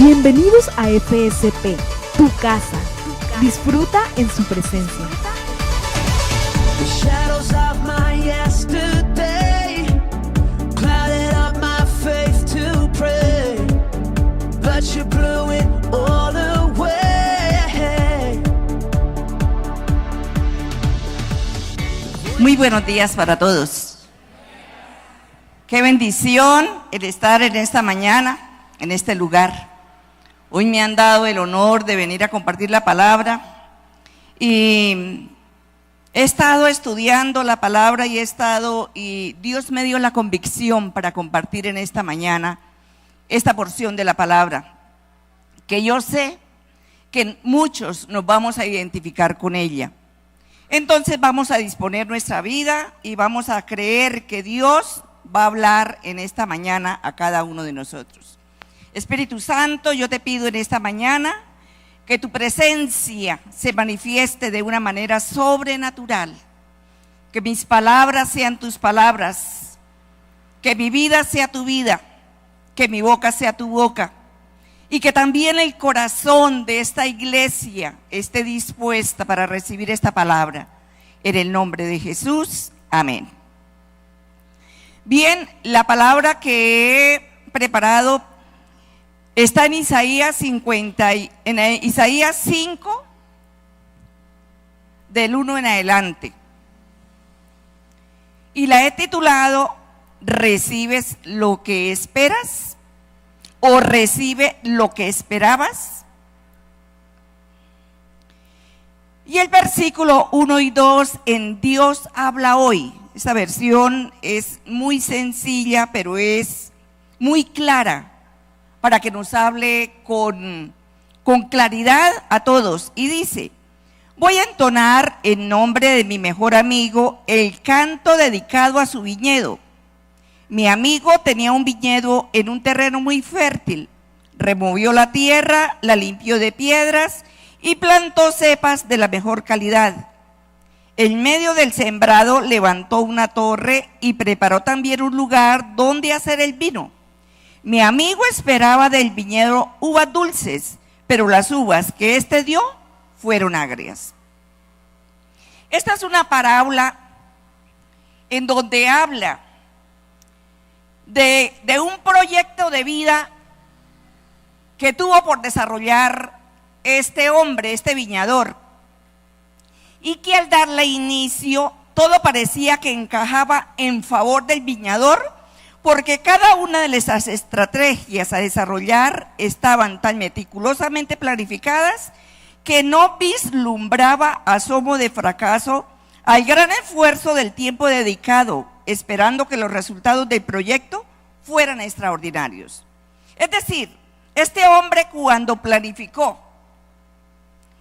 Bienvenidos a FSP, tu casa. Disfruta en su presencia. The shadows of my yesterday clouded up my faith to pray, but you blew it all away. Muy buenos días para todos. Qué bendición el estar en esta mañana, en este lugar. Hoy me han dado el honor de venir a compartir la palabra y he estado estudiando la palabra y Dios me dio la convicción para compartir en esta mañana esta porción de la palabra, que yo sé que muchos nos vamos a identificar con ella. Entonces vamos a disponer nuestra vida y vamos a creer que Dios va a hablar en esta mañana a cada uno de nosotros. Espíritu Santo, yo te pido en esta mañana que tu presencia se manifieste de una manera sobrenatural, que mis palabras sean tus palabras, que mi vida sea tu vida, que mi boca sea tu boca, y que también el corazón de esta iglesia esté dispuesta para recibir esta palabra. En el nombre de Jesús, amén. Bien, la palabra que he preparado está en Isaías 5, del 1 en adelante. Y la he titulado, ¿recibes lo que esperas? ¿O recibe lo que esperabas? Y el versículo 1 y 2 en Dios habla hoy. Esta versión es muy sencilla, pero es muy clara, para que nos hable con claridad a todos. Y dice: voy a entonar en nombre de mi mejor amigo el canto dedicado a su viñedo. Mi amigo tenía un viñedo en un terreno muy fértil. Removió la tierra, la limpió de piedras y plantó cepas de la mejor calidad. En medio del sembrado levantó una torre y preparó también un lugar donde hacer el vino. Mi amigo esperaba del viñedo uvas dulces, pero las uvas que éste dio fueron agrias. Esta es una parábola en donde habla de un proyecto de vida que tuvo por desarrollar este hombre, este viñador, y que al darle inicio todo parecía que encajaba en favor del viñador, porque cada una de las estrategias a desarrollar estaban tan meticulosamente planificadas que no vislumbraba asomo de fracaso al gran esfuerzo del tiempo dedicado, esperando que los resultados del proyecto fueran extraordinarios. Es decir, este hombre, cuando planificó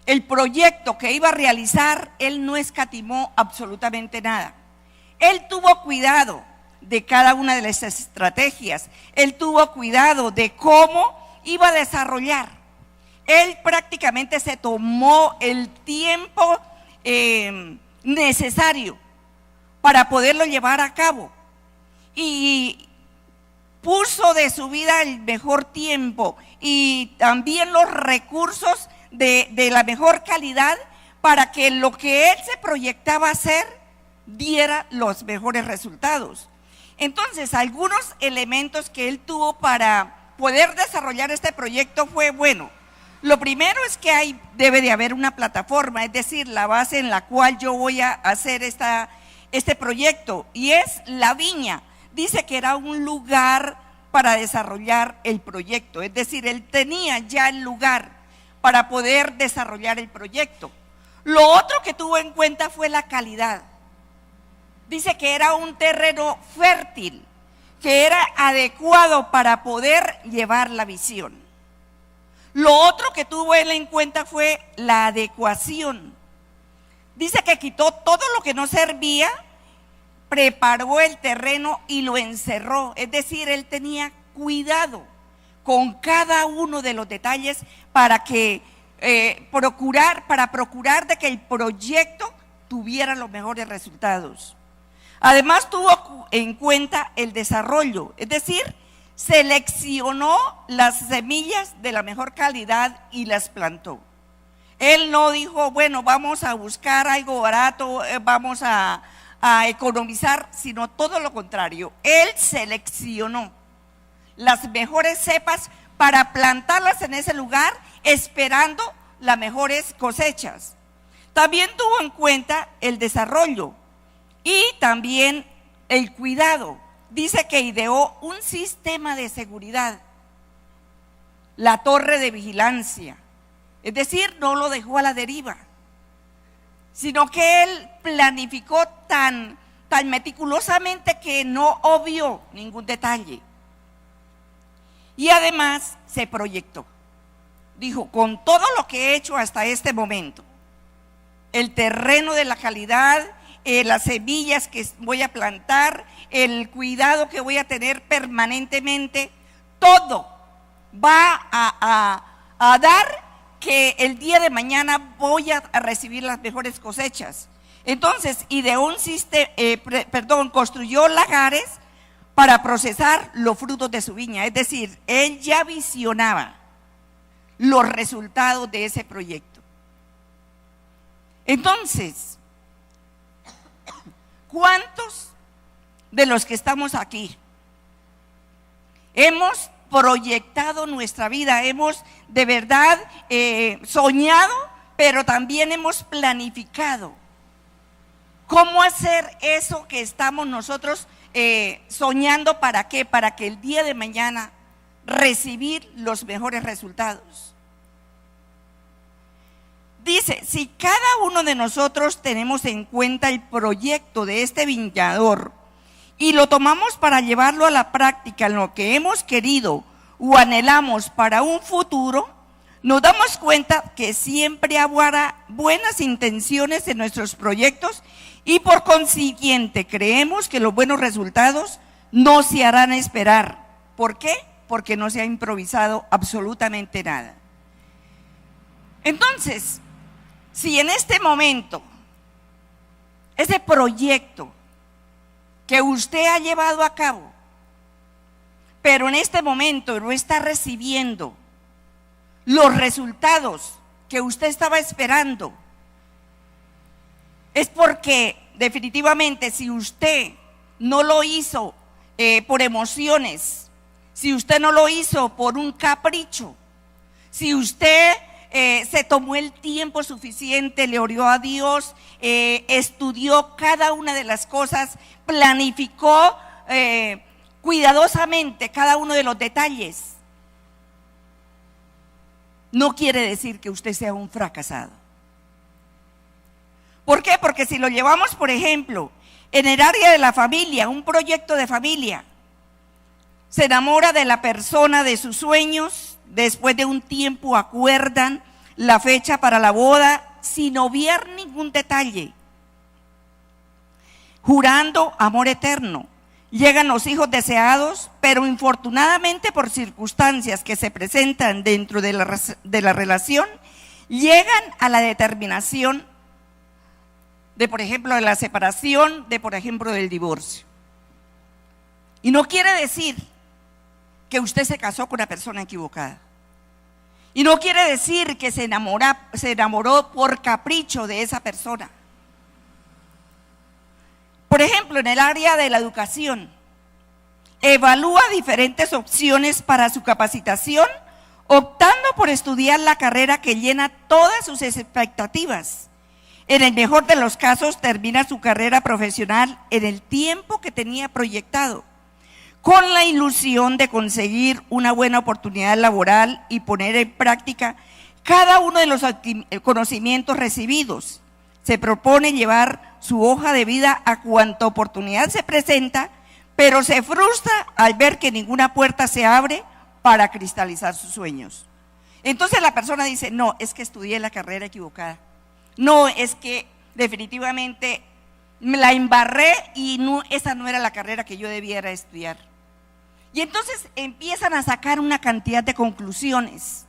el proyecto que iba a realizar, él no escatimó absolutamente nada. Él tuvo cuidado de cada una de las estrategias. Él tuvo cuidado de cómo iba a desarrollar. Él prácticamente se tomó el tiempo necesario para poderlo llevar a cabo y puso de su vida el mejor tiempo y también los recursos de la mejor calidad para que lo que él se proyectaba hacer diera los mejores resultados. Entonces, algunos elementos que él tuvo para poder desarrollar este proyecto fue, bueno, lo primero es que debe de haber una plataforma, es decir, la base en la cual yo voy a hacer este proyecto, y es la viña. Dice que era un lugar para desarrollar el proyecto, es decir, él tenía ya el lugar para poder desarrollar el proyecto. Lo otro que tuvo en cuenta fue la calidad. Dice que era un terreno fértil, que era adecuado para poder llevar la visión. Lo otro que tuvo él en cuenta fue la adecuación. Dice que quitó todo lo que no servía, preparó el terreno y lo encerró. Es decir, él tenía cuidado con cada uno de los detalles para procurar de que el proyecto tuviera los mejores resultados. Además tuvo en cuenta el desarrollo, es decir, seleccionó las semillas de la mejor calidad y las plantó. Él no dijo, bueno, vamos a buscar algo barato, vamos a economizar, sino todo lo contrario. Él seleccionó las mejores cepas para plantarlas en ese lugar, esperando las mejores cosechas. También tuvo en cuenta el desarrollo y también el cuidado. Dice que ideó un sistema de seguridad, la torre de vigilancia. Es decir, no lo dejó a la deriva, sino que él planificó tan meticulosamente que no obvió ningún detalle. Y además se proyectó. Dijo, con todo lo que he hecho hasta este momento, el terreno de la calidad, las semillas que voy a plantar, el cuidado que voy a tener permanentemente, todo va a dar que el día de mañana voy a recibir las mejores cosechas. Entonces, construyó lagares para procesar los frutos de su viña. Es decir, él ya visionaba los resultados de ese proyecto. Entonces, ¿cuántos de los que estamos aquí hemos proyectado nuestra vida, hemos de verdad soñado, pero también hemos planificado cómo hacer eso que estamos nosotros soñando? ¿Para qué? Para que el día de mañana recibir los mejores resultados. Dice, si cada uno de nosotros tenemos en cuenta el proyecto de este viñador y lo tomamos para llevarlo a la práctica en lo que hemos querido o anhelamos para un futuro, nos damos cuenta que siempre habrá buenas intenciones en nuestros proyectos y por consiguiente creemos que los buenos resultados no se harán esperar. ¿Por qué? Porque no se ha improvisado absolutamente nada. Entonces, si en este momento ese proyecto que usted ha llevado a cabo, pero en este momento no está recibiendo los resultados que usted estaba esperando, es porque definitivamente si usted no lo hizo por emociones, si usted no lo hizo por un capricho, si usted se tomó el tiempo suficiente, le oró a Dios, estudió cada una de las cosas, planificó cuidadosamente cada uno de los detalles, no quiere decir que usted sea un fracasado. ¿Por qué? Porque si lo llevamos, por ejemplo, en el área de la familia, un proyecto de familia, se enamora de la persona de sus sueños, después de un tiempo acuerdan la fecha para la boda sin obviar ningún detalle, jurando amor eterno. Llegan los hijos deseados, pero infortunadamente por circunstancias que se presentan dentro de la relación, llegan a la determinación de, por ejemplo, de la separación, de, por ejemplo, del divorcio. Y no quiere decir que usted se casó con una persona equivocada. Y no quiere decir que se enamoró por capricho de esa persona. Por ejemplo, en el área de la educación, evalúa diferentes opciones para su capacitación, optando por estudiar la carrera que llena todas sus expectativas. En el mejor de los casos, termina su carrera profesional en el tiempo que tenía proyectado, con la ilusión de conseguir una buena oportunidad laboral y poner en práctica cada uno de los conocimientos recibidos. Se propone llevar su hoja de vida a cuanta oportunidad se presenta, pero se frustra al ver que ninguna puerta se abre para cristalizar sus sueños. Entonces la persona dice, no, es que estudié la carrera equivocada. No, es que definitivamente me la embarré y no, esa no era la carrera que yo debiera estudiar. Y entonces empiezan a sacar una cantidad de conclusiones.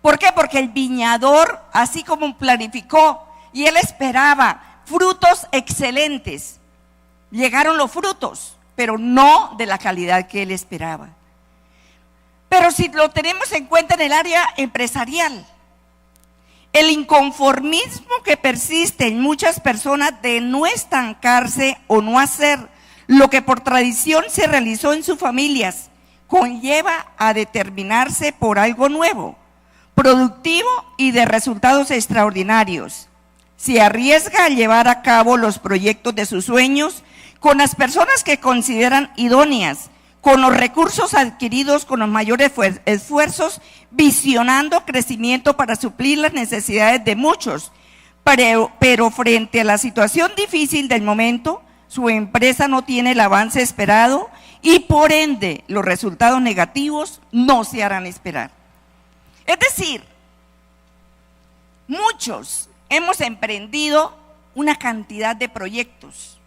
¿Por qué? Porque el viñador, así como planificó y él esperaba frutos excelentes, llegaron los frutos, pero no de la calidad que él esperaba. Pero si lo tenemos en cuenta en el área empresarial, el inconformismo que persiste en muchas personas de no estancarse o no hacer lo que por tradición se realizó en sus familias, conlleva a determinarse por algo nuevo, productivo y de resultados extraordinarios. Se arriesga a llevar a cabo los proyectos de sus sueños con las personas que consideran idóneas, con los recursos adquiridos con los mayores esfuerzos, visionando crecimiento para suplir las necesidades de muchos. Pero frente a la situación difícil del momento, su empresa no tiene el avance esperado y por ende los resultados negativos no se harán esperar. Es decir, muchos hemos emprendido una cantidad de proyectos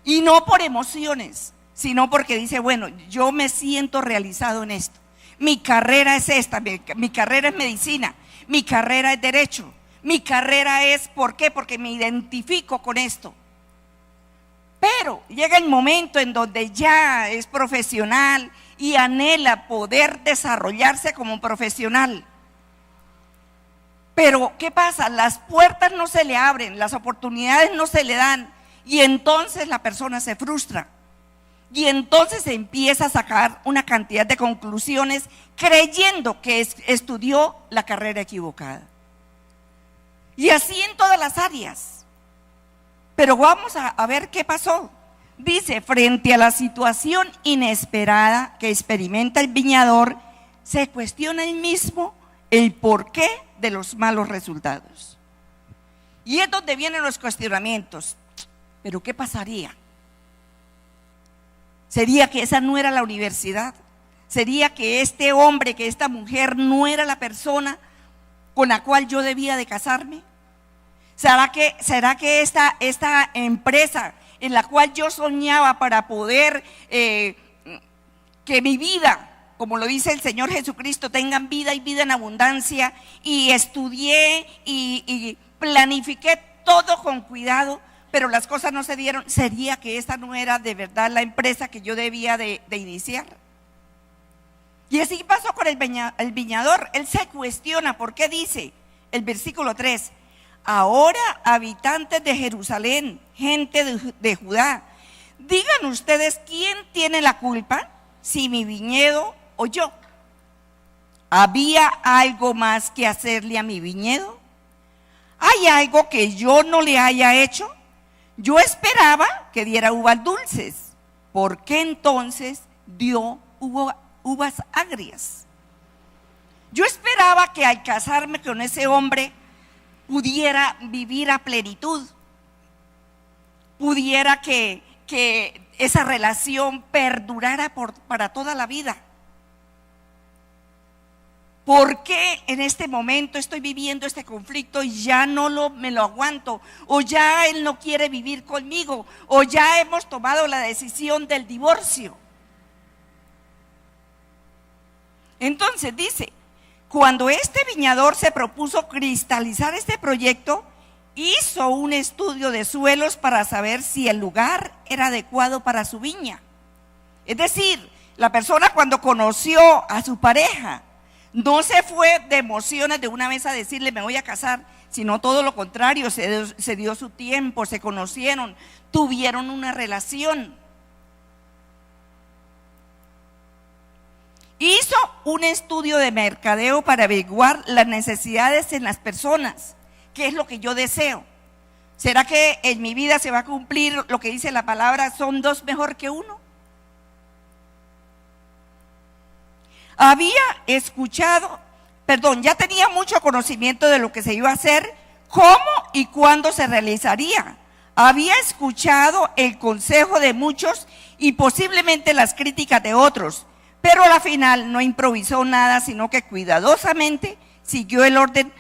y no por emociones, sino porque dice, bueno, yo me siento realizado en esto. Mi carrera es esta, mi carrera es medicina, mi carrera es derecho, mi carrera es, ¿por qué? Porque me identifico con esto. Pero llega el momento en donde ya es profesional y anhela poder desarrollarse como profesional. Pero, ¿qué pasa? Las puertas no se le abren, las oportunidades no se le dan y entonces la persona se frustra. Y entonces se empieza a sacar una cantidad de conclusiones creyendo que estudió la carrera equivocada. Y así en todas las áreas. Pero vamos a ver qué pasó. Dice, frente a la situación inesperada que experimenta el viñador, se cuestiona él mismo el porqué de los malos resultados. Y es donde vienen los cuestionamientos. ¿Pero qué pasaría? ¿Sería que esa no era la universidad? ¿Sería que este hombre, que esta mujer no era la persona con la cual yo debía de casarme? ¿Será que esta empresa en la cual yo soñaba para poder que mi vida, como lo dice el Señor Jesucristo, tengan vida y vida en abundancia, y estudié y planifiqué todo con cuidado, pero las cosas no se dieron? ¿Sería que esta no era de verdad la empresa que yo debía de iniciar? Y así pasó con el viñador. Él se cuestiona, ¿por qué dice el versículo 3? Ahora, habitantes de Jerusalén, gente de Judá, digan ustedes, ¿quién tiene la culpa? Si mi viñedo o yo. ¿Había algo más que hacerle a mi viñedo? ¿Hay algo que yo no le haya hecho? Yo esperaba que diera uvas dulces. ¿Por qué entonces dio uvas agrias? Yo esperaba que al casarme con ese hombre pudiera vivir a plenitud, pudiera que esa relación perdurara para toda la vida. ¿Por qué en este momento estoy viviendo este conflicto y ya no me lo aguanto? O ya él no quiere vivir conmigo, o ya hemos tomado la decisión del divorcio. Entonces dice, cuando este viñador se propuso cristalizar este proyecto, hizo un estudio de suelos para saber si el lugar era adecuado para su viña. Es decir, la persona cuando conoció a su pareja, no se fue de emociones de una vez a decirle me voy a casar, sino todo lo contrario, se dio su tiempo, se conocieron, tuvieron una relación. Hizo un estudio de mercadeo para averiguar las necesidades en las personas. ¿Qué es lo que yo deseo? ¿Será que en mi vida se va a cumplir lo que dice la palabra, son dos mejor que uno? Ya tenía mucho conocimiento de lo que se iba a hacer, cómo y cuándo se realizaría. Había escuchado el consejo de muchos y posiblemente las críticas de otros, pero al final no improvisó nada, sino que cuidadosamente siguió el orden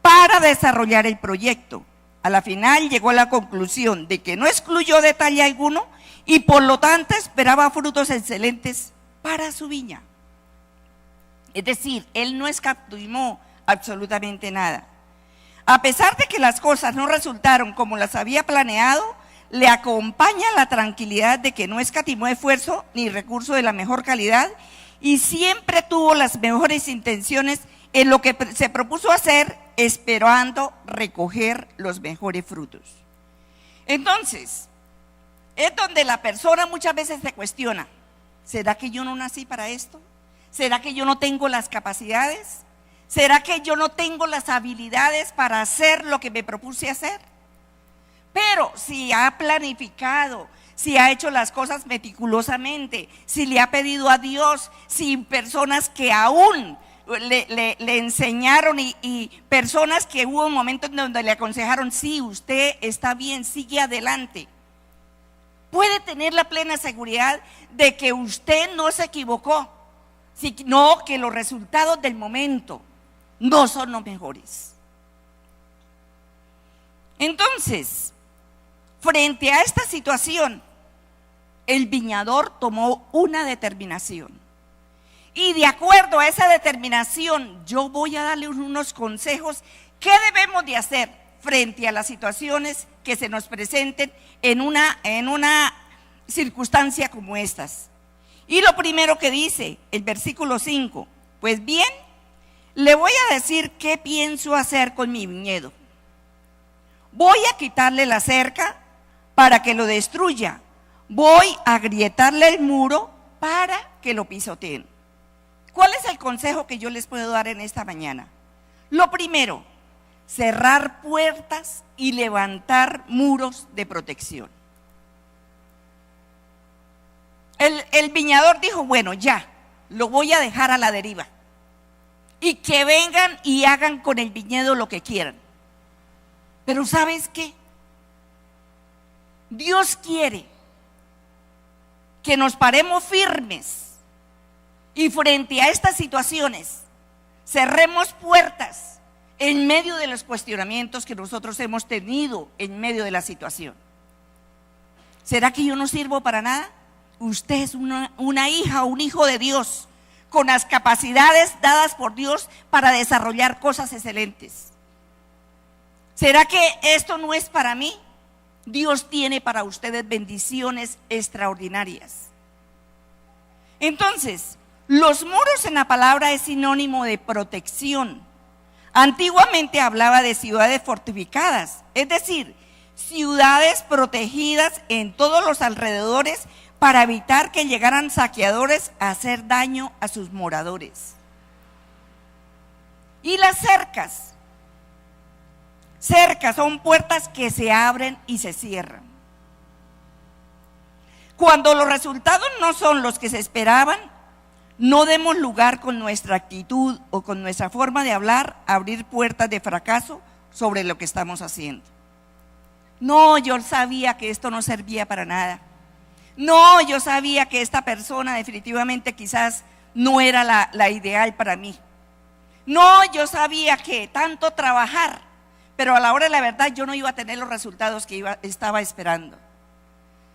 para desarrollar el proyecto. A la final llegó a la conclusión de que no excluyó detalle alguno y por lo tanto esperaba frutos excelentes para su viña. Es decir, él no escatimó absolutamente nada. A pesar de que las cosas no resultaron como las había planeado, le acompaña la tranquilidad de que no escatimó esfuerzo ni recurso de la mejor calidad y siempre tuvo las mejores intenciones en lo que se propuso hacer, esperando recoger los mejores frutos. Entonces, es donde la persona muchas veces se cuestiona: ¿será que yo no nací para esto? ¿Será que yo no tengo las capacidades? ¿Será que yo no tengo las habilidades para hacer lo que me propuse hacer? Pero si ha planificado, si ha hecho las cosas meticulosamente, si le ha pedido a Dios, si personas que aún le enseñaron y personas que hubo momentos donde le aconsejaron: sí, usted está bien, sigue adelante, puede tener la plena seguridad de que usted no se equivocó, sino que los resultados del momento no son los mejores. Entonces, frente a esta situación, el viñador tomó una determinación. Y de acuerdo a esa determinación, yo voy a darle unos consejos que debemos de hacer frente a las situaciones que se nos presenten en una circunstancia como estas. Y lo primero que dice el versículo 5: pues bien, le voy a decir qué pienso hacer con mi viñedo. Voy a quitarle la cerca para que lo destruya. Voy a agrietarle el muro para que lo pisoteen. ¿Cuál es el consejo que yo les puedo dar en esta mañana? Lo primero, cerrar puertas y levantar muros de protección. El viñador dijo: bueno, ya, lo voy a dejar a la deriva. Y que vengan y hagan con el viñedo lo que quieran. Pero ¿sabes qué? Dios quiere que nos paremos firmes y frente a estas situaciones cerremos puertas en medio de los cuestionamientos que nosotros hemos tenido en medio de la situación. ¿Será que yo no sirvo para nada? Usted es una hija o un hijo de Dios, con las capacidades dadas por Dios para desarrollar cosas excelentes. ¿Será que esto no es para mí? Dios tiene para ustedes bendiciones extraordinarias. Entonces, los muros en la palabra es sinónimo de protección. Antiguamente hablaba de ciudades fortificadas, es decir, ciudades protegidas en todos los alrededores para evitar que llegaran saqueadores a hacer daño a sus moradores. Y las cercas. Cercas son puertas que se abren y se cierran. Cuando los resultados no son los que se esperaban, no demos lugar con nuestra actitud o con nuestra forma de hablar a abrir puertas de fracaso sobre lo que estamos haciendo. No, yo sabía que esto no servía para nada. No, yo sabía que esta persona definitivamente quizás no era la ideal para mí. No, yo sabía que tanto trabajar, pero a la hora de la verdad yo no iba a tener los resultados que estaba esperando.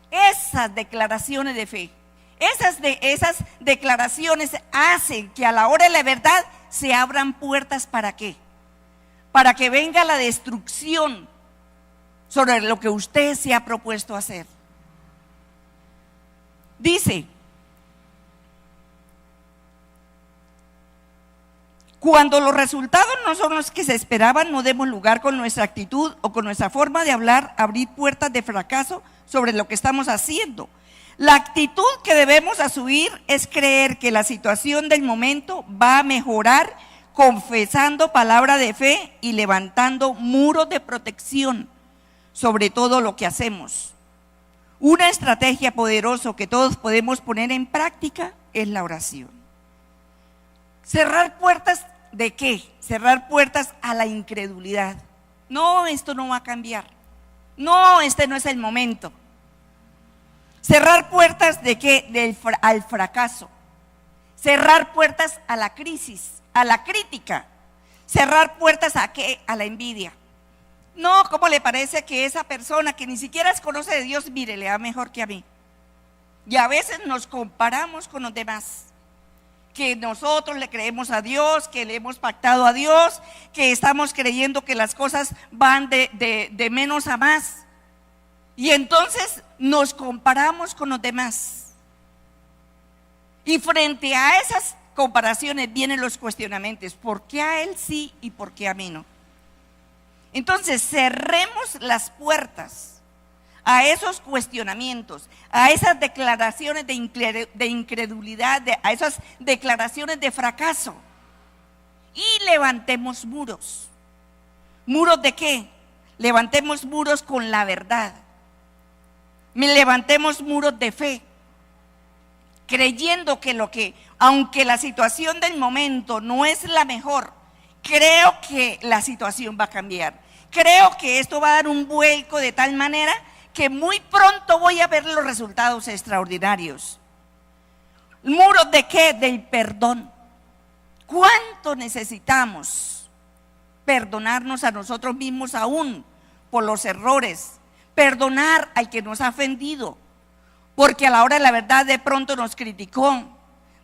Esas declaraciones de fe, esas declaraciones hacen que a la hora de la verdad se abran puertas. ¿Para qué? Para que venga la destrucción sobre lo que usted se ha propuesto hacer. Dice: cuando los resultados no son los que se esperaban, no demos lugar con nuestra actitud o con nuestra forma de hablar a abrir puertas de fracaso sobre lo que estamos haciendo. La actitud que debemos asumir es creer que la situación del momento va a mejorar confesando palabra de fe y levantando muros de protección sobre todo lo que hacemos. Una estrategia poderosa que todos podemos poner en práctica es la oración. Cerrar puertas ¿de qué? Cerrar puertas a la incredulidad. No, esto no va a cambiar. No, este no es el momento. Cerrar puertas ¿de qué? Al fracaso. Cerrar puertas a la crisis, a la crítica. Cerrar puertas ¿a qué? A la envidia. No, ¿cómo le parece que esa persona que ni siquiera conoce de Dios, mire, le va mejor que a mí? Y a veces nos comparamos con los demás, que nosotros le creemos a Dios, que le hemos pactado a Dios, que estamos creyendo que las cosas van de menos a más. Y entonces nos comparamos con los demás. Y frente a esas comparaciones vienen los cuestionamientos. ¿Por qué a él sí y por qué a mí no? Entonces cerremos las puertas a esos cuestionamientos, a esas declaraciones de incredulidad, a esas declaraciones de fracaso. Y levantemos muros. ¿Muros de qué? Levantemos muros con la verdad. Levantemos muros de fe, creyendo que aunque la situación del momento no es la mejor, creo que la situación va a cambiar. Creo que esto va a dar un vuelco de tal manera que muy pronto voy a ver los resultados extraordinarios. ¿Muros de qué? Del perdón. ¿Cuánto necesitamos perdonarnos a nosotros mismos aún por los errores? Perdonar al que nos ha ofendido, porque a la hora de la verdad de pronto nos criticó,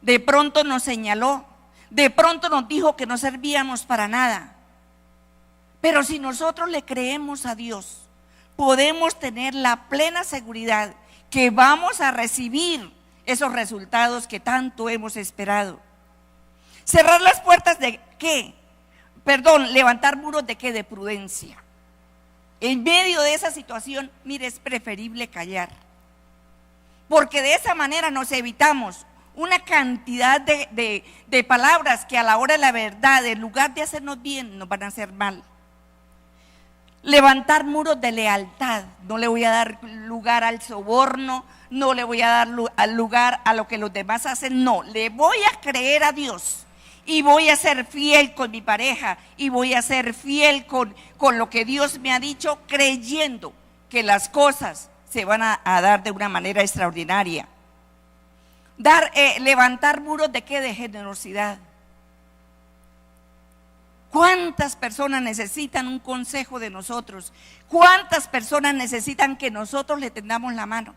de pronto nos señaló, de pronto nos dijo que no servíamos para nada. Pero si nosotros le creemos a Dios, podemos tener la plena seguridad que vamos a recibir esos resultados que tanto hemos esperado. Cerrar las puertas de qué? Levantar muros de qué? De prudencia. En medio de esa situación, mire, es preferible callar, porque de esa manera nos evitamos una cantidad de palabras que a la hora de la verdad, en lugar de hacernos bien, nos van a hacer mal. Levantar muros de lealtad. No le voy a dar lugar al soborno, no le voy a dar lugar a lo que los demás hacen, no, le voy a creer a Dios. Y voy a ser fiel con mi pareja, y voy a ser fiel con lo que Dios me ha dicho, creyendo que las cosas se van a dar de una manera extraordinaria. Levantar muros de qué? De generosidad. ¿Cuántas personas necesitan un consejo de nosotros? ¿Cuántas personas necesitan que nosotros le tendamos la mano?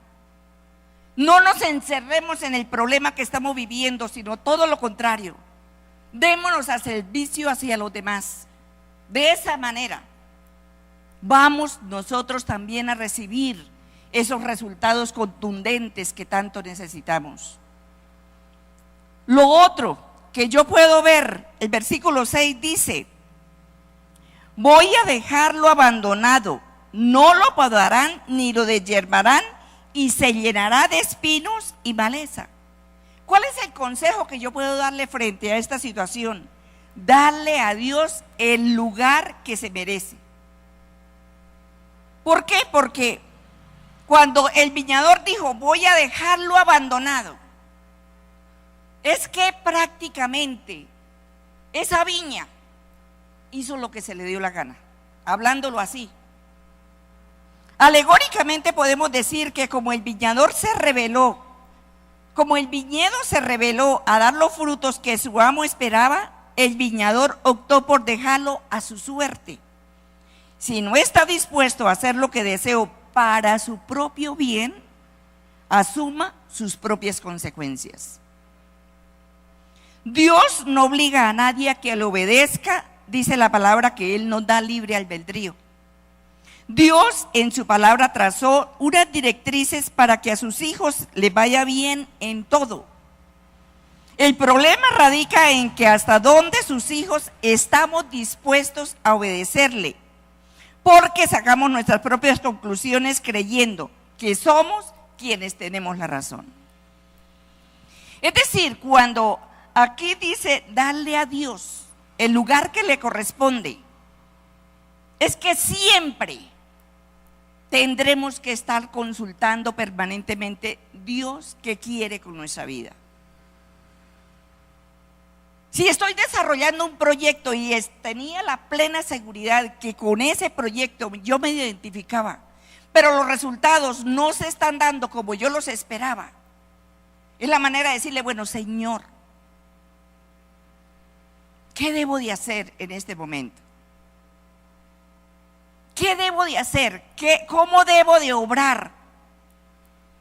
No nos encerremos en el problema que estamos viviendo, sino todo lo contrario. Démonos a servicio hacia los demás. De esa manera vamos nosotros también a recibir esos resultados contundentes que tanto necesitamos. Lo otro que yo puedo ver, el versículo 6 dice: voy a dejarlo abandonado, no lo podarán ni lo deshiervarán, y se llenará de espinos y maleza. ¿Cuál es el consejo que yo puedo darle frente a esta situación? Darle a Dios el lugar que se merece. ¿Por qué? Porque cuando el viñador dijo, voy a dejarlo abandonado, es que prácticamente esa viña hizo lo que se le dio la gana, hablándolo así. Alegóricamente podemos decir que como el viñador se rebeló, como el viñedo se rebeló a dar los frutos que su amo esperaba, el viñador optó por dejarlo a su suerte. Si no está dispuesto a hacer lo que deseo para su propio bien, asuma sus propias consecuencias. Dios no obliga a nadie a que le obedezca, dice la palabra que Él nos da libre albedrío. Dios en su palabra trazó unas directrices para que a sus hijos les vaya bien en todo. El problema radica en que hasta dónde sus hijos estamos dispuestos a obedecerle, porque sacamos nuestras propias conclusiones creyendo que somos quienes tenemos la razón. Es decir, cuando aquí dice darle a Dios el lugar que le corresponde, es que siempre tendremos que estar consultando permanentemente Dios qué quiere con nuestra vida. Si estoy desarrollando un proyecto y tenía la plena seguridad que con ese proyecto yo me identificaba, pero los resultados no se están dando como yo los esperaba, es la manera de decirle, bueno, Señor, ¿qué debo de hacer en este momento? ¿Qué debo de hacer? ¿Cómo debo de obrar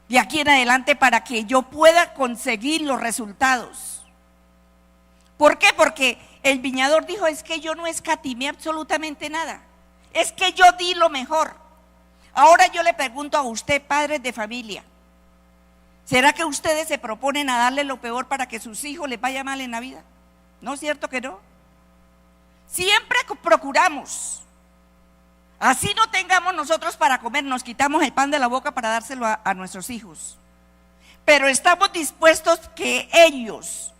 de aquí en adelante para que yo pueda conseguir los resultados? ¿Por qué? Porque el viñador dijo, es que yo no escatimé absolutamente nada. Es que yo di lo mejor. Ahora yo le pregunto a usted, padres de familia, ¿será que ustedes se proponen a darle lo peor para que sus hijos les vaya mal en la vida? ¿No es cierto que no? Siempre procuramos. Así no tengamos nosotros para comer, nos quitamos el pan de la boca para dárselo a nuestros hijos. Pero estamos dispuestos que ellos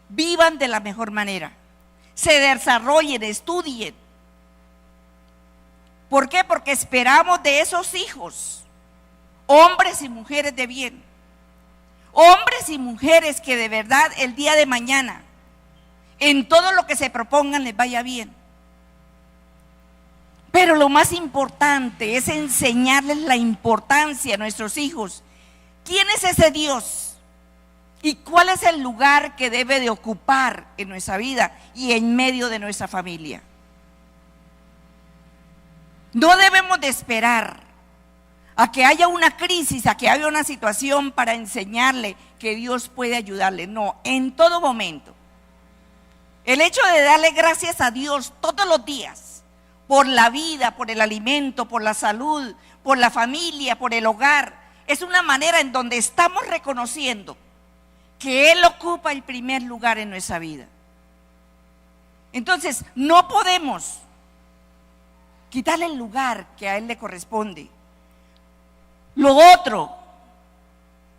vivan de la mejor manera, se desarrollen, estudien. ¿Por qué? Porque esperamos de esos hijos hombres y mujeres de bien, hombres y mujeres que de verdad el día de mañana en todo lo que se propongan les vaya bien. Pero lo más importante es enseñarles la importancia a nuestros hijos. ¿Quién es ese Dios? ¿Y cuál es el lugar que debe de ocupar en nuestra vida y en medio de nuestra familia? No debemos de esperar a que haya una crisis, a que haya una situación para enseñarle que Dios puede ayudarle. No, en todo momento. El hecho de darle gracias a Dios todos los días por la vida, por el alimento, por la salud, por la familia, por el hogar, es una manera en donde estamos reconociendo que Él ocupa el primer lugar en nuestra vida. Entonces, no podemos quitarle el lugar que a Él le corresponde. Lo otro,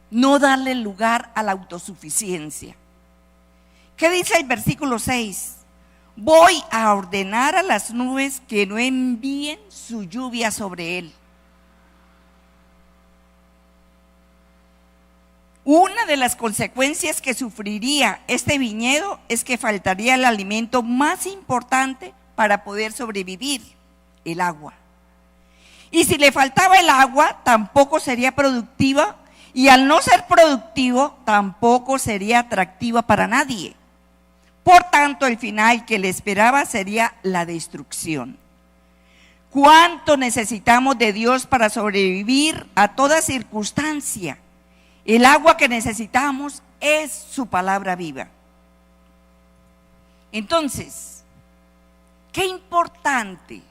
no darle el lugar a la autosuficiencia. ¿Qué dice el versículo 6? Voy a ordenar a las nubes que no envíen su lluvia sobre él. Una de las consecuencias que sufriría este viñedo es que faltaría el alimento más importante para poder sobrevivir, el agua. Y si le faltaba el agua, tampoco sería productiva, y al no ser productivo, tampoco sería atractiva para nadie. Por tanto, el final que le esperaba sería la destrucción. ¿Cuánto necesitamos de Dios para sobrevivir a toda circunstancia? El agua que necesitamos es su palabra viva. Entonces, qué importante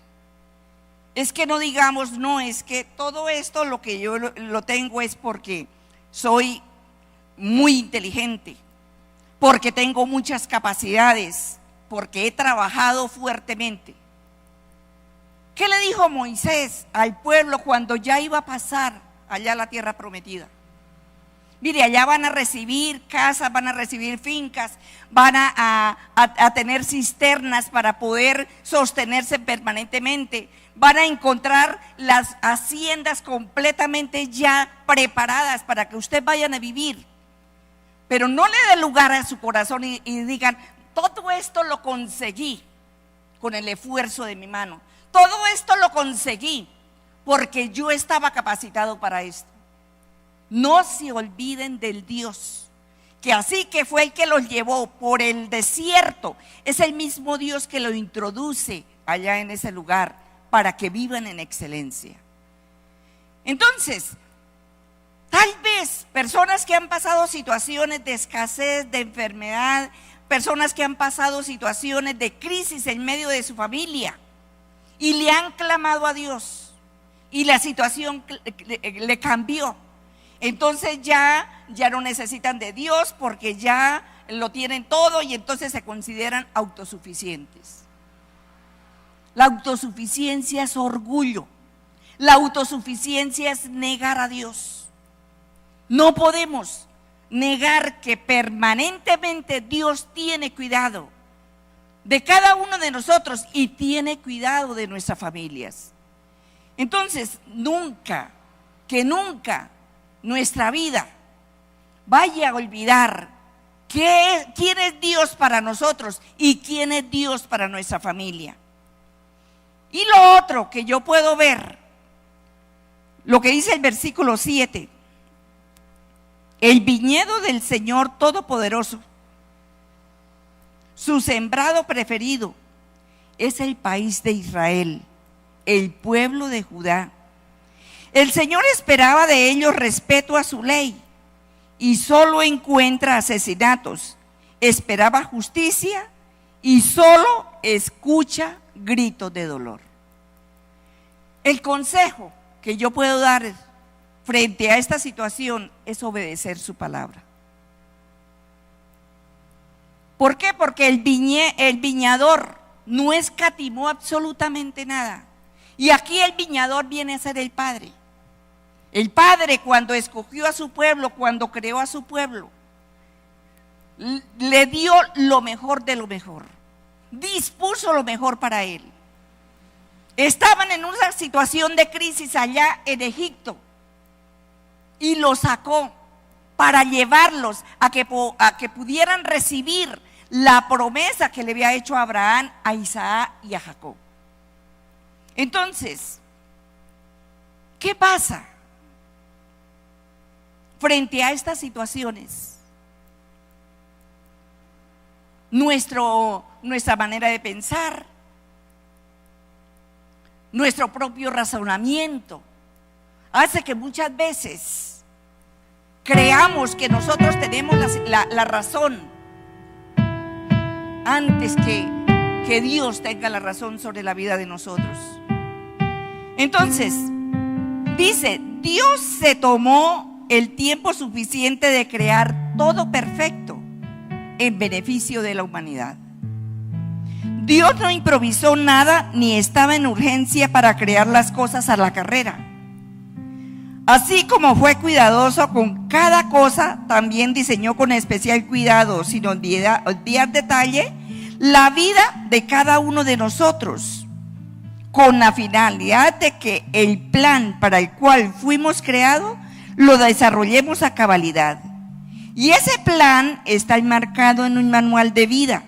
es que no digamos, no, es que todo esto lo que yo lo tengo es porque soy muy inteligente, porque tengo muchas capacidades, porque he trabajado fuertemente. ¿Qué le dijo Moisés al pueblo cuando ya iba a pasar allá a la tierra prometida? Mire, allá van a recibir casas, van a recibir fincas, van a tener cisternas para poder sostenerse permanentemente, van a encontrar las haciendas completamente ya preparadas para que ustedes vayan a vivir. Pero no le dé lugar a su corazón y digan, todo esto lo conseguí con el esfuerzo de mi mano, todo esto lo conseguí porque yo estaba capacitado para esto. No se olviden del Dios, que así que fue el que los llevó por el desierto, es el mismo Dios que lo introduce allá en ese lugar para que vivan en excelencia. Entonces, tal vez personas que han pasado situaciones de escasez, de enfermedad, personas que han pasado situaciones de crisis en medio de su familia y le han clamado a Dios y la situación le cambió. Entonces ya no necesitan de Dios porque ya lo tienen todo y entonces se consideran autosuficientes. La autosuficiencia es orgullo. La autosuficiencia es negar a Dios. No podemos negar que permanentemente Dios tiene cuidado de cada uno de nosotros y tiene cuidado de nuestras familias. Entonces, nunca nuestra vida vaya a olvidar quién es Dios para nosotros y quién es Dios para nuestra familia. Y lo otro que yo puedo ver, lo que dice el versículo 7, el viñedo del Señor Todopoderoso, su sembrado preferido es el país de Israel, el pueblo de Judá. El Señor esperaba de ellos respeto a su ley y solo encuentra asesinatos. Esperaba justicia y solo escucha gritos de dolor. El consejo que yo puedo dar frente a esta situación es obedecer su palabra. ¿Por qué? Porque el viñador no escatimó absolutamente nada. Y aquí el viñador viene a ser el Padre. El Padre, cuando escogió a su pueblo, cuando creó a su pueblo, le dio lo mejor de lo mejor. Dispuso lo mejor para él. Estaban en una situación de crisis allá en Egipto y los sacó para llevarlos a que pudieran recibir la promesa que le había hecho a Abraham, a Isaac y a Jacob. Entonces, ¿qué pasa frente a estas situaciones? Nuestra manera de pensar, nuestro propio razonamiento, hace que muchas veces creamos que nosotros tenemos la razón antes que Dios tenga la razón sobre la vida de nosotros. Entonces, dice, Dios se tomó el tiempo suficiente de crear todo perfecto en beneficio de la humanidad. Dios no improvisó nada ni estaba en urgencia para crear las cosas a la carrera. Así como fue cuidadoso con cada cosa, también diseñó con especial cuidado, sin olvidar detalle, la vida de cada uno de nosotros, con la finalidad de que el plan para el cual fuimos creados lo desarrollemos a cabalidad. Y ese plan está enmarcado en un manual de vida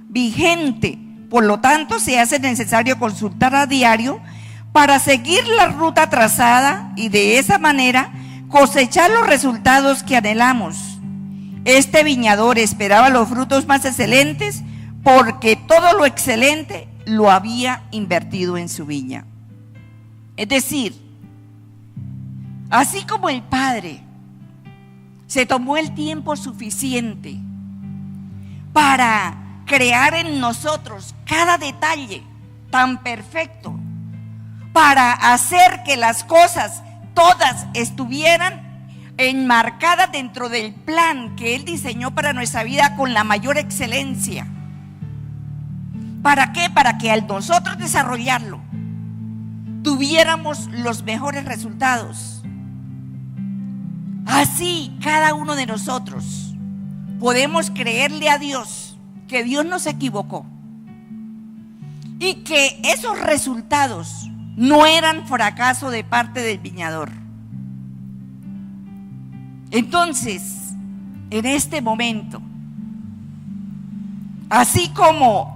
vigente. Por lo tanto, se hace necesario consultar a diario para seguir la ruta trazada y de esa manera cosechar los resultados que anhelamos. Este viñador esperaba los frutos más excelentes porque todo lo excelente lo había invertido en su viña. Es decir, así como el Padre se tomó el tiempo suficiente para crear en nosotros cada detalle tan perfecto, para hacer que las cosas todas estuvieran enmarcadas dentro del plan que Él diseñó para nuestra vida con la mayor excelencia. ¿Para qué? Para que al nosotros desarrollarlo tuviéramos los mejores resultados. Así cada uno de nosotros podemos creerle a Dios que Dios no se equivocó y que esos resultados no eran fracaso de parte del viñador. Entonces, en este momento, así como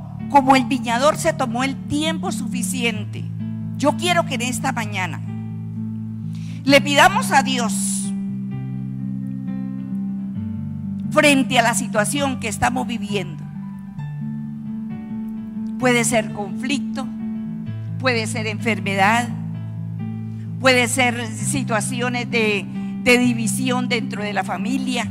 el viñador se tomó el tiempo suficiente, yo quiero que en esta mañana le pidamos a Dios, frente a la situación que estamos viviendo. Puede ser conflicto, puede ser enfermedad, puede ser situaciones de división dentro de la familia,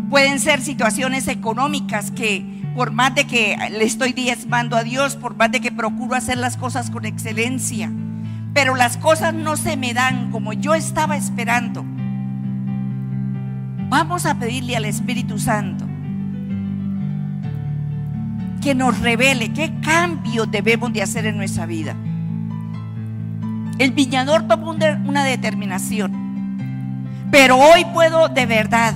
pueden ser situaciones económicas que por más de que le estoy diezmando a Dios, por más de que procuro hacer las cosas con excelencia, pero las cosas no se me dan como yo estaba esperando. Vamos a pedirle al Espíritu Santo que nos revele qué cambios debemos de hacer en nuestra vida. El viñador tomó una determinación, pero hoy puedo de verdad,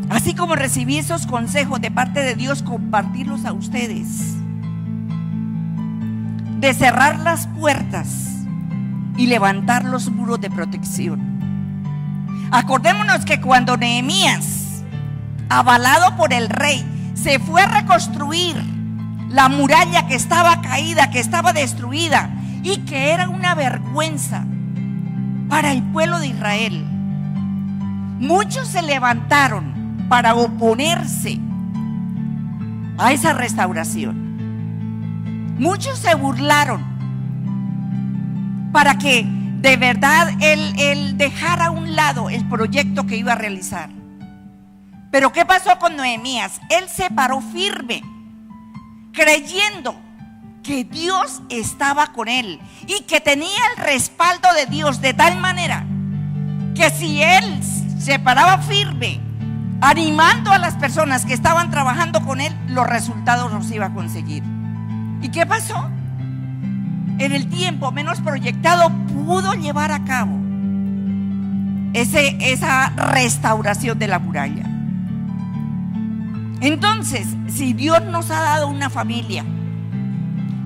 así como recibí esos consejos de parte de Dios, compartirlos a ustedes, de cerrar las puertas y levantar los muros de protección. Acordémonos que cuando Nehemías, avalado por el rey, se fue a reconstruir la muralla que estaba caída, que estaba destruida y que era una vergüenza para el pueblo de Israel, muchos se levantaron para oponerse a esa restauración. Muchos se burlaron para que de verdad él dejara a un lado el proyecto que iba a realizar. Pero ¿qué pasó con Nehemías? Él se paró firme, creyendo que Dios estaba con él y que tenía el respaldo de Dios de tal manera que si él se paraba firme, animando a las personas que estaban trabajando con él, los resultados los iba a conseguir. ¿Y qué pasó? En el tiempo menos proyectado pudo llevar a cabo esa restauración de la muralla. Entonces, si Dios nos ha dado una familia,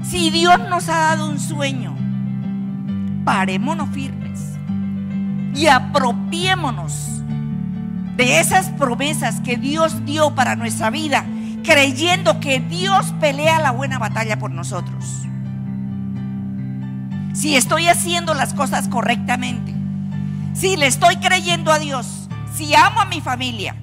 si Dios nos ha dado un sueño, parémonos firmes y apropiémonos de esas promesas que Dios dio para nuestra vida, creyendo que Dios pelea la buena batalla por nosotros. Si estoy haciendo las cosas correctamente, si le estoy creyendo a Dios, si amo a mi familia,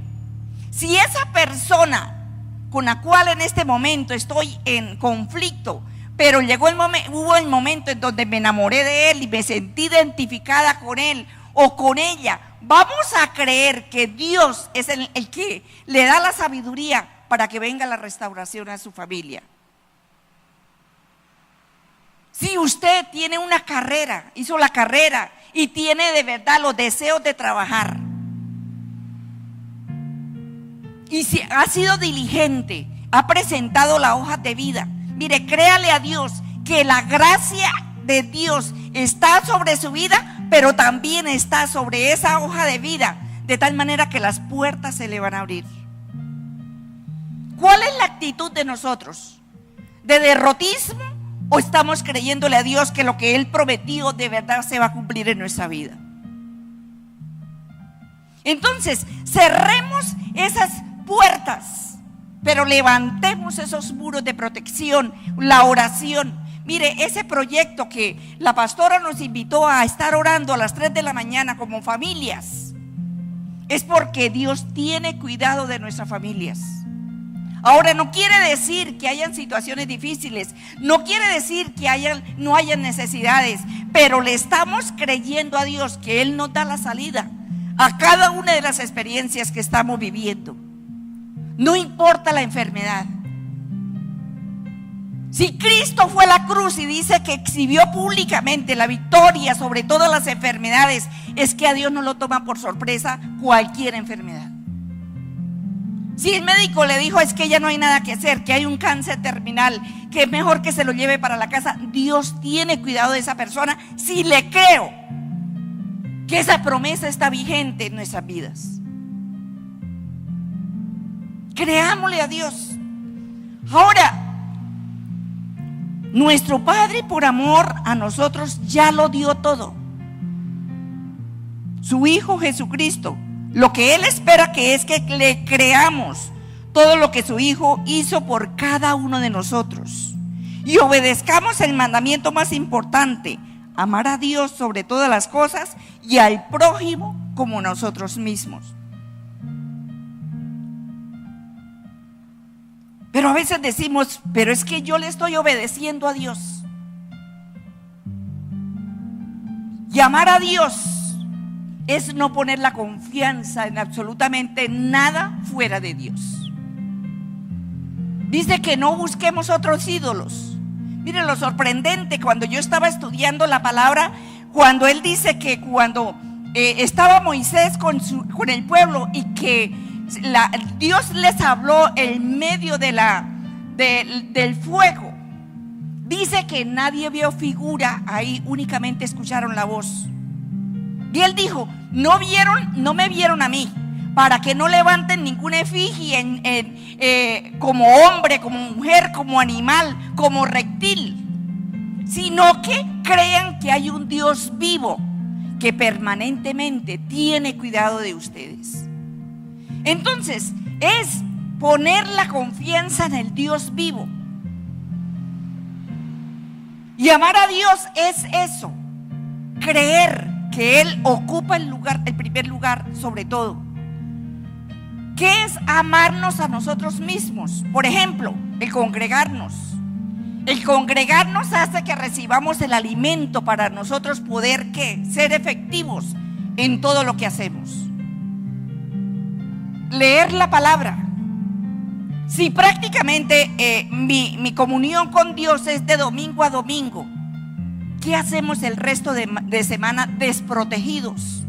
si esa persona con la cual en este momento estoy en conflicto, pero hubo el momento en donde me enamoré de él y me sentí identificada con él o con ella, vamos a creer que Dios es el que le da la sabiduría para que venga la restauración a su familia. Si usted tiene una carrera, hizo la carrera y tiene de verdad los deseos de trabajar, y si ha sido diligente, ha presentado la hoja de vida, mire, créale a Dios que la gracia de Dios está sobre su vida, pero también está sobre esa hoja de vida, de tal manera que las puertas se le van a abrir. ¿Cuál es la actitud de nosotros? ¿De derrotismo o estamos creyéndole a Dios que lo que Él prometió de verdad se va a cumplir en nuestra vida? Entonces, cerremos esas puertas, pero levantemos esos muros de protección, la oración. Mire, ese proyecto que la pastora nos invitó a estar orando a las 3 de la mañana como familias, es porque Dios tiene cuidado de nuestras familias. Ahora, no quiere decir que hayan situaciones difíciles, no quiere decir que no hayan necesidades, pero le estamos creyendo a Dios que Él nos da la salida a cada una de las experiencias que estamos viviendo. No importa la enfermedad. Si Cristo fue a la cruz y dice que exhibió públicamente la victoria sobre todas las enfermedades, es que a Dios no lo toma por sorpresa cualquier enfermedad. Si el médico le dijo es que ya no hay nada que hacer, que hay un cáncer terminal, que es mejor que se lo lleve para la casa, Dios tiene cuidado de esa persona si le creo que esa promesa está vigente en nuestras vidas. Creámosle a Dios. Ahora, nuestro Padre por amor a nosotros ya lo dio todo. Su Hijo Jesucristo. Lo que Él espera que es que le creamos todo lo que su Hijo hizo por cada uno de nosotros y obedezcamos el mandamiento más importante: amar a Dios sobre todas las cosas y al prójimo como nosotros mismos. Pero a veces decimos, pero es que yo le estoy obedeciendo a Dios. Y amar a Dios es no poner la confianza en absolutamente nada fuera de Dios. Dice que no busquemos otros ídolos. Miren lo sorprendente, cuando yo estaba estudiando la palabra, cuando Él dice que cuando estaba Moisés con el pueblo y que Dios les habló en medio del fuego, dice que nadie vio figura ahí, únicamente escucharon la voz. Y Él dijo, no me vieron a mí, para que no levanten ninguna efigie como hombre, como mujer, como animal, como reptil, sino que crean que hay un Dios vivo que permanentemente tiene cuidado de ustedes. Entonces, es poner la confianza en el Dios vivo. Y amar a Dios es eso, creer que Él ocupa el primer lugar sobre todo. ¿Qué es amarnos a nosotros mismos? Por ejemplo, el congregarnos. El congregarnos hace que recibamos el alimento para nosotros poder ser efectivos en todo lo que hacemos. Leer la palabra. Si prácticamente mi comunión con Dios es de domingo a domingo, ¿qué hacemos el resto de semana desprotegidos?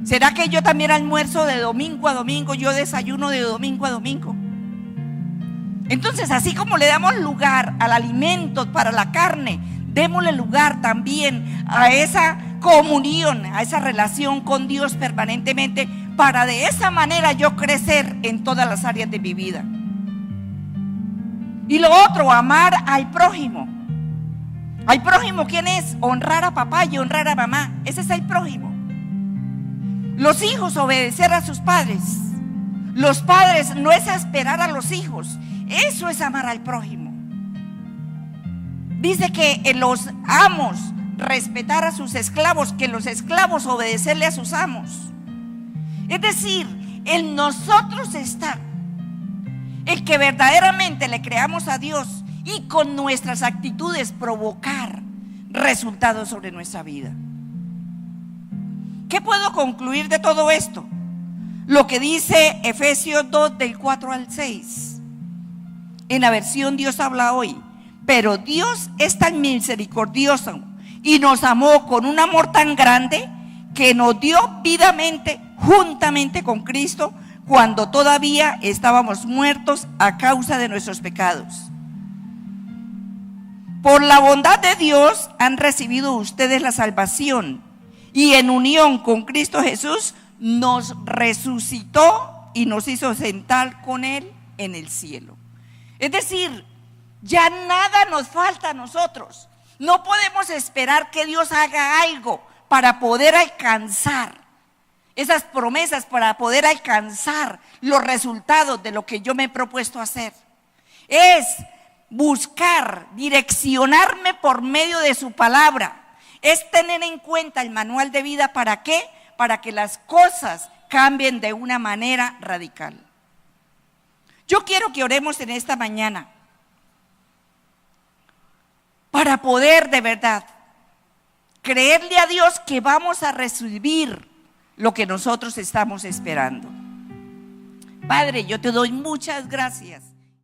¿Será que yo también almuerzo de domingo a domingo, yo desayuno de domingo a domingo? Entonces, así como le damos lugar al alimento para la carne, démosle lugar también a esa comunión, a esa relación con Dios permanentemente, para de esa manera yo crecer en todas las áreas de mi vida. Y lo otro, amar al prójimo. ¿Al prójimo quién es? Honrar a papá y honrar a mamá. Ese es el prójimo. Los hijos, obedecer a sus padres. Los padres no es esperar a los hijos. Eso es amar al prójimo. Dice que en los amos respetar a sus esclavos, que los esclavos obedecerle a sus amos. Es decir, en nosotros está el que verdaderamente le creamos a Dios y con nuestras actitudes provocar resultados sobre nuestra vida. ¿Qué puedo concluir de todo esto? Lo que dice Efesios 2 del 4 al 6. En la versión Dios habla hoy. Pero Dios es tan misericordioso y nos amó con un amor tan grande que nos dio vivamente juntamente con Cristo cuando todavía estábamos muertos a causa de nuestros pecados. Por la bondad de Dios han recibido ustedes la salvación y en unión con Cristo Jesús nos resucitó y nos hizo sentar con Él en el cielo. Es decir, ya nada nos falta a nosotros. No podemos esperar que Dios haga algo para poder alcanzar esas promesas, para poder alcanzar los resultados de lo que yo me he propuesto hacer. Es buscar, direccionarme por medio de su palabra. Es tener en cuenta el manual de vida. ¿Para qué? Para que las cosas cambien de una manera radical. Yo quiero que oremos en esta mañana para poder de verdad creerle a Dios que vamos a recibir lo que nosotros estamos esperando. Padre, yo te doy muchas gracias